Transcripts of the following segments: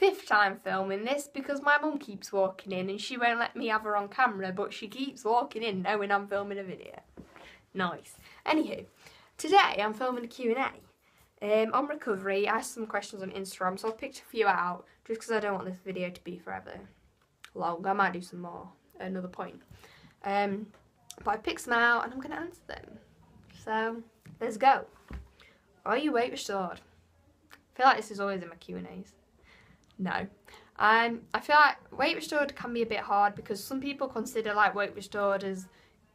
5th time filming this because my mum keeps walking in and she won't let me have her on camera, but she keeps walking in knowing I'm filming a video. Nice. Anywho, today I'm filming a Q&A. On recovery. I asked some questions on Instagram, so I've picked a few out just because I don't want this video to be forever long. I might do some more at another point. But I picked some out and I'm going to answer them. So, let's go. Are you weight restored? I feel like this is always in my Q&As. No. I feel like weight restored can be a bit hard because some people consider like weight restored as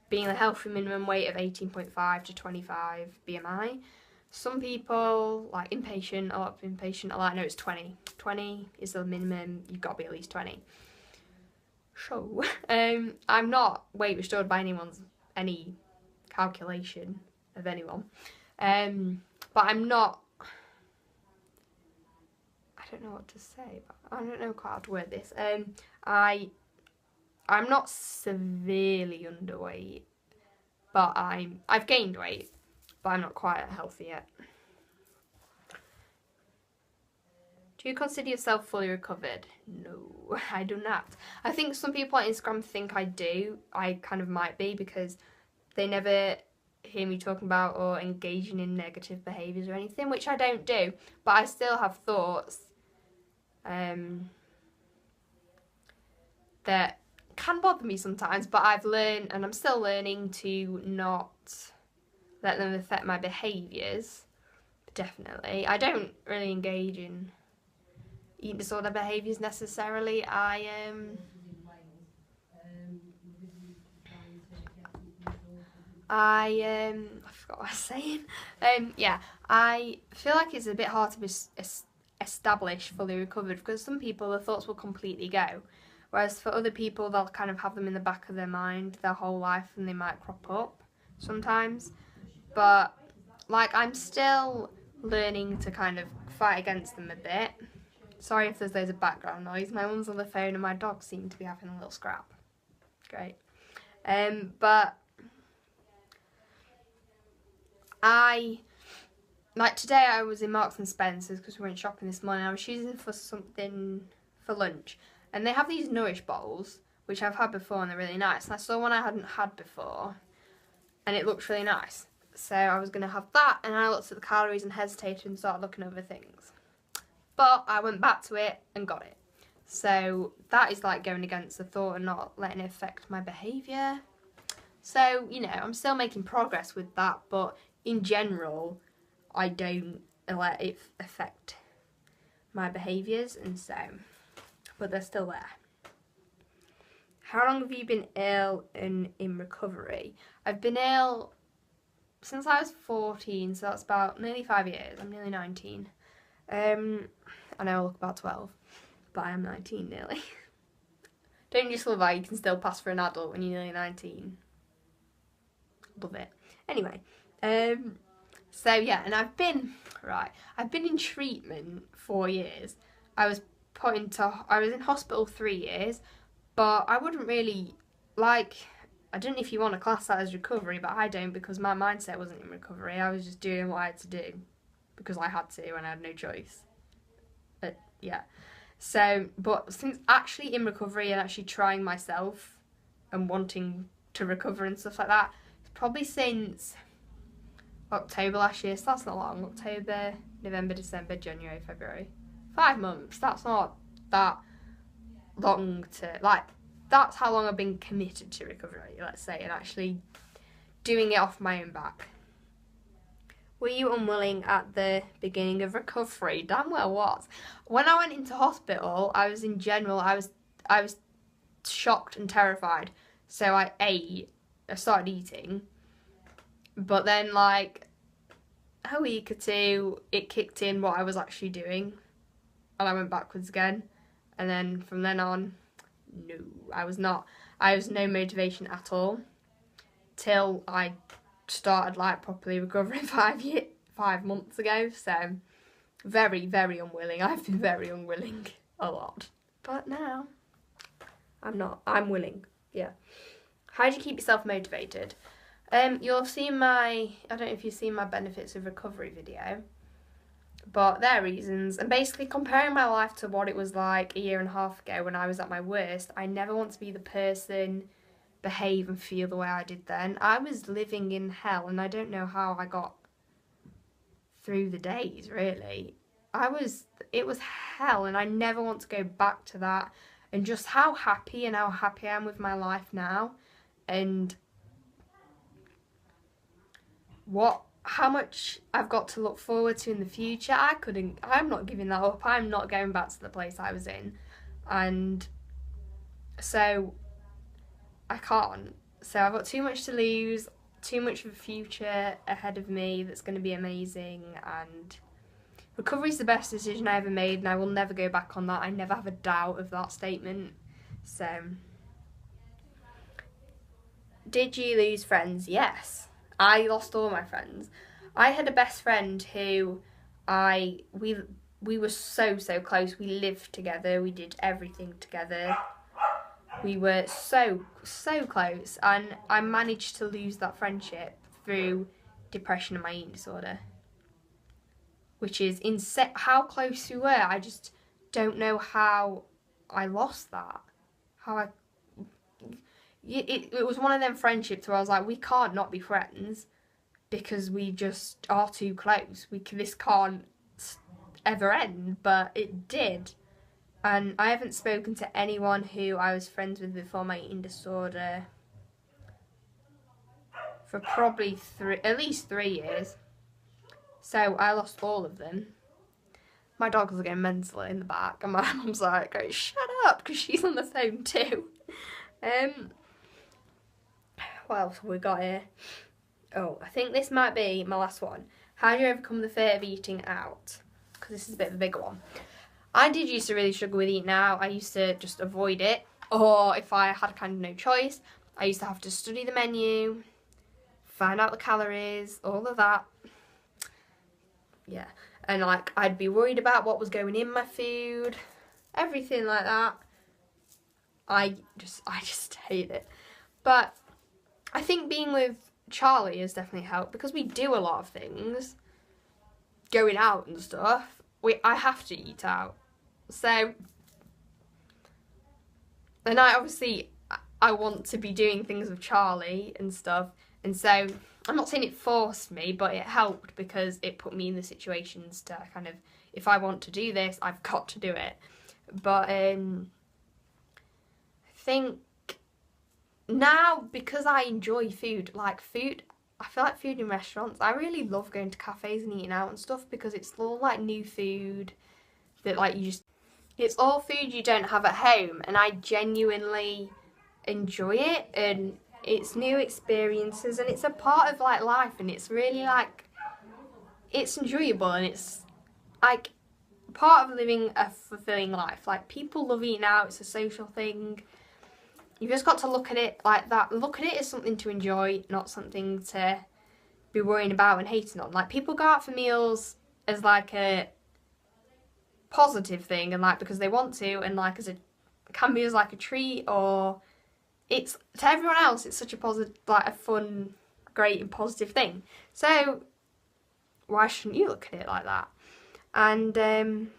being a healthy minimum weight of 18.5 to 25 BMI. Some people, like impatient, a lot of impatient, are like, no, it's 20. 20 is the minimum, you've got to be at least 20. So, I'm not weight restored by any calculation of anyone. But I'm not, I don't know what to say, but I don't know quite how to word this. I'm not severely underweight, but I've gained weight, but I'm not quite healthy yet. Do you consider yourself fully recovered? No, I do not. I think some people on Instagram think I do. I kind of might be because they never hear me talking about or engaging in negative behaviours or anything, which I don't do. But I still have thoughts that can bother me sometimes, but I've learned, and I'm still learning, to not let them affect my behaviours. Definitely. I don't really engage in eating disorder behaviours necessarily. I forgot what I was saying. Yeah, I feel like it's a bit hard to be establish fully recovered because some people the thoughts will completely go, whereas for other people they'll kind of have them in the back of their mind their whole life and they might crop up sometimes. But like I'm still learning to kind of fight against them a bit. Sorry if there's loads of background noise. My mum's on the phone and my dogs seem to be having a little scrap. Great. But like today I was in Marks and Spencer's because we went shopping this morning. I was choosing for something for lunch and they have these Nourish bowls which I've had before and they're really nice, and I saw one I hadn't had before and it looked really nice, so I was going to have that, and I looked at the calories and hesitated and started looking over things, but I went back to it and got it. So that is like going against the thought and not letting it affect my behaviour. So, you know, I'm still making progress with that, but in general I don't let it affect my behaviours, and so, but they're still there. How long have you been ill and in recovery? I've been ill since I was 14, so that's about nearly 5 years. I'm nearly 19. I know I look about 12, but I am 19 nearly. Don't you just love how you can still pass for an adult when you're nearly 19? Love it. Anyway, so yeah, and I've been in treatment 4 years. I was in hospital 3 years, but I wouldn't really, like, I don't know if you want to class that as recovery, but I don't, because my mindset wasn't in recovery. I was just doing what I had to do because I had to and I had no choice. But yeah, so, but since actually in recovery and actually trying myself and wanting to recover and stuff like that, it's probably since October last year, so that's not long. October, November, December, January, February. 5 months, that's not that long to, like, that's how long I've been committed to recovery, let's say, and actually doing it off my own back. Were you unwilling at the beginning of recovery? Damn well was. When I went into hospital, I was shocked and terrified, so I started eating, but then like a week or two it kicked in what I was actually doing and I went backwards again, and then from then on, no, I was no motivation at all till I started like properly recovering 5 months ago. So very, very unwilling. I've been very unwilling a lot, but now I'm willing. Yeah. How do you keep yourself motivated? You'll have seen I don't know if you've seen my benefits of recovery video. But there are reasons. And basically comparing my life to what it was like a year and a half ago when I was at my worst, I never want to be the person, behave and feel the way I did then. I was living in hell and I don't know how I got through the days, really. It was hell and I never want to go back to that. And just how happy I am with my life now. And how much I've got to look forward to in the future. I'm not giving that up. I'm not going back to the place I was in. And so I can't. So I've got too much to lose, too much of a future ahead of me that's going to be amazing, and recovery's the best decision I ever made and I will never go back on that. I never have a doubt of that statement. So, did you lose friends? Yes. I lost all my friends. I had a best friend who we were so close. We lived together. We did everything together. We were so close, and I managed to lose that friendship through depression and my eating disorder, which is insane. How close we were. I just don't know how I lost that. It was one of them friendships where I was like, we can't not be friends because we just are too close. This can't ever end, but it did. And I haven't spoken to anyone who I was friends with before my eating disorder for probably at least 3 years. So I lost all of them. My dog was getting mental in the back, and my mum's like, "Oh, shut up," because she's on the phone too. What else have we got here? Oh, I think this might be my last one. How do you overcome the fear of eating out? Because this is a bit of a bigger one. I did used to really struggle with eating out. I used to just avoid it. Or if I had kind of no choice, I used to have to study the menu, find out the calories, all of that. Yeah. And like, I'd be worried about what was going in my food, everything like that. I just hate it. But I think being with Charlie has definitely helped because we do a lot of things, going out and stuff. I have to eat out. So, and I want to be doing things with Charlie and stuff. And so, I'm not saying it forced me, but it helped because it put me in the situations to kind of, if I want to do this, I've got to do it. But I think now, because I enjoy food, I feel like food in restaurants, I really love going to cafes and eating out and stuff because it's all like new food that like it's all food you don't have at home, and I genuinely enjoy it, and it's new experiences, and it's a part of like life, and it's really like, it's enjoyable, and it's like part of living a fulfilling life. Like, people love eating out, it's a social thing. You've just got to look at it like that. Look at it as something to enjoy, not something to be worrying about and hating on. Like, people go out for meals as like a positive thing, and like because they want to, and like can be as like a treat, or it's to everyone else it's such a positive, like a fun, great and positive thing. So why shouldn't you look at it like that? And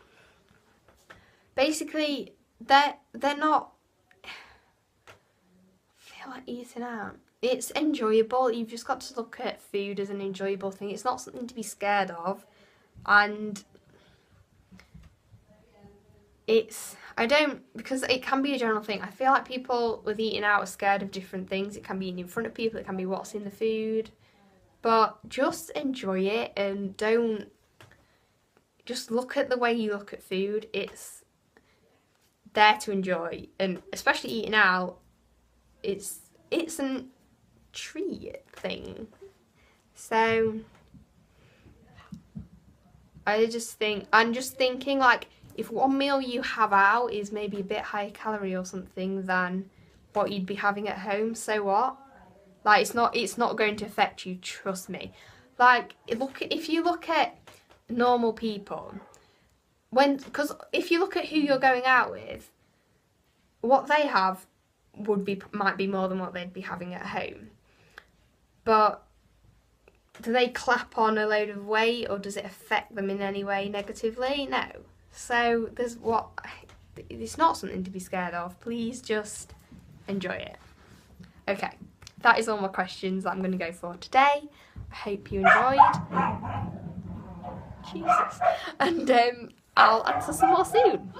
basically they're not feel like eating out. It's enjoyable. You've just got to look at food as an enjoyable thing. It's not something to be scared of. And because it can be a general thing. I feel like people with eating out are scared of different things. It can be in front of people, it can be what's in the food. But just enjoy it, and don't just look at the way you look at food. It's there to enjoy, and especially eating out, it's a treat thing. So I'm just thinking like, if one meal you have out is maybe a bit higher calorie or something than what you'd be having at home, so what? Like, it's not going to affect you, trust me. Like, if you look at normal people, because if you look at who you're going out with, what they have might be more than what they'd be having at home. But do they clap on a load of weight, or does it affect them in any way negatively? No. So it's not something to be scared of. Please just enjoy it. Okay, that is all my questions that I'm going to go for today. I hope you enjoyed. Jesus. And I'll answer some more soon.